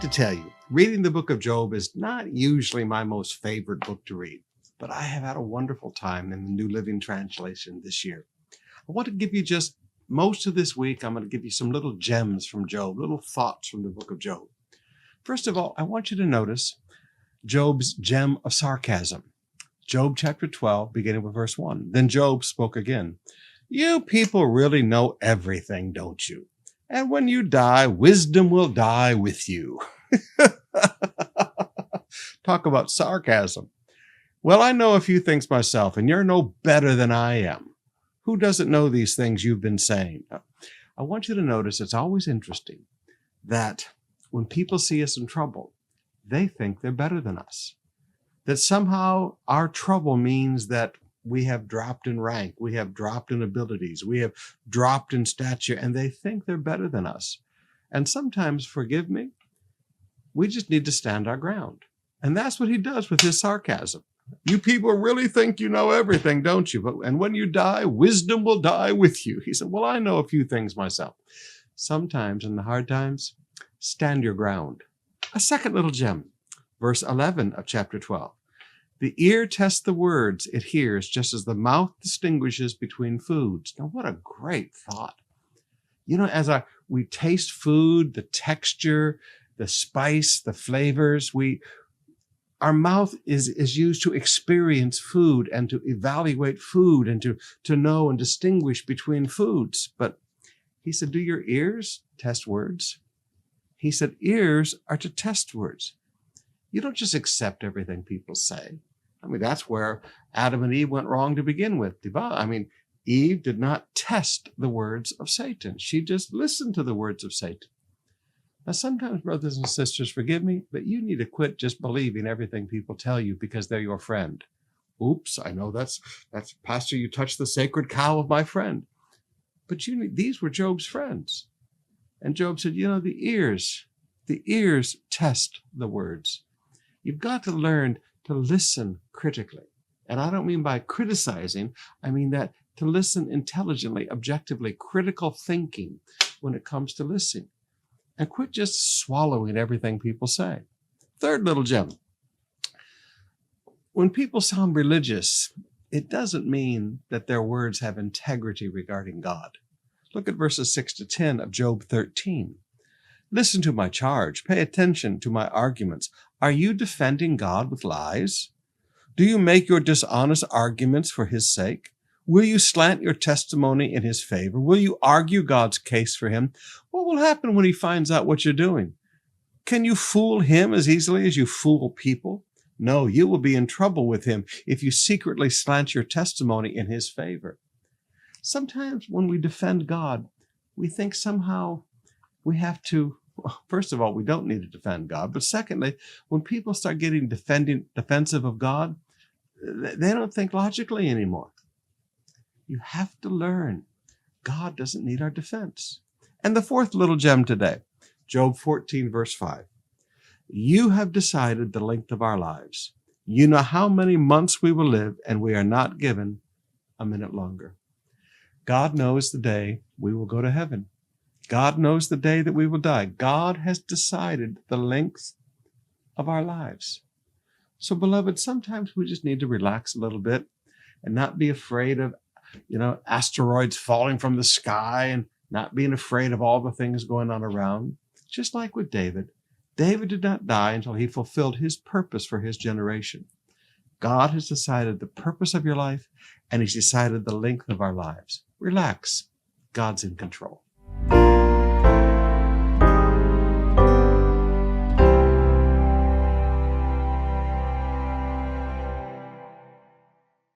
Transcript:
to tell you, reading the book of Job is not usually my most favorite book to read, but I have had a wonderful time in the New Living Translation this year. I want to give you just most of this week, I'm going to give you some little gems from Job, little thoughts from the book of Job. First of all, I want you to notice Job's gem of sarcasm. Job chapter 12, beginning with verse 1. Then Job spoke again. You people really know everything, don't you? And when you die, wisdom will die with you. Talk about sarcasm. Well, I know a few things myself, and you're no better than I am. Who doesn't know these things you've been saying? I want you to notice it's always interesting that when people see us in trouble, they think they're better than us. That somehow our trouble means that we have dropped in rank, we have dropped in abilities, we have dropped in stature, and they think they're better than us. And sometimes, forgive me, we just need to stand our ground. And that's what he does with his sarcasm. You people really think you know everything, don't you? And when you die, wisdom will die with you. He said, well, I know a few things myself. Sometimes in the hard times, stand your ground. A second little gem, verse 11 of chapter 12. The ear tests the words it hears, just as the mouth distinguishes between foods. Now, what a great thought. You know, as we taste food, the texture, the spice, the flavors, our mouth is used to experience food and to evaluate food and to know and distinguish between foods. But he said, do your ears test words? He said, ears are to test words. You don't just accept everything people say. I mean, that's where Adam and Eve went wrong to begin with. I mean, Eve did not test the words of Satan. She just listened to the words of Satan. Now, sometimes, brothers and sisters, forgive me, but you need to quit just believing everything people tell you because they're your friend. Oops, I know that's Pastor, you touched the sacred cow of my friend. But these were Job's friends. And Job said, you know, the ears test the words. You've got to learn to listen critically. And I don't mean by criticizing, I mean that to listen intelligently, objectively, critical thinking when it comes to listening. And quit just swallowing everything people say. Third little gem. When people sound religious, it doesn't mean that their words have integrity regarding God. Look at verses 6 to 10 of Job 13. Listen to my charge. Pay attention to my arguments. Are you defending God with lies? Do you make your dishonest arguments for his sake? Will you slant your testimony in his favor? Will you argue God's case for him? What will happen when he finds out what you're doing? Can you fool him as easily as you fool people? No, you will be in trouble with him if you secretly slant your testimony in his favor. Sometimes when we defend God, we think somehow we have to, first of all, we don't need to defend God. But secondly, when people start getting defensive of God, they don't think logically anymore. You have to learn. God doesn't need our defense. And the fourth little gem today, Job 14, verse 5. You have decided the length of our lives. You know how many months we will live, and we are not given a minute longer. God knows the day we will go to heaven. God knows the day that we will die. God has decided the length of our lives. So, beloved, sometimes we just need to relax a little bit and not be afraid of, asteroids falling from the sky and not being afraid of all the things going on around. Just like with David. David did not die until he fulfilled his purpose for his generation. God has decided the purpose of your life, and he's decided the length of our lives. Relax. God's in control.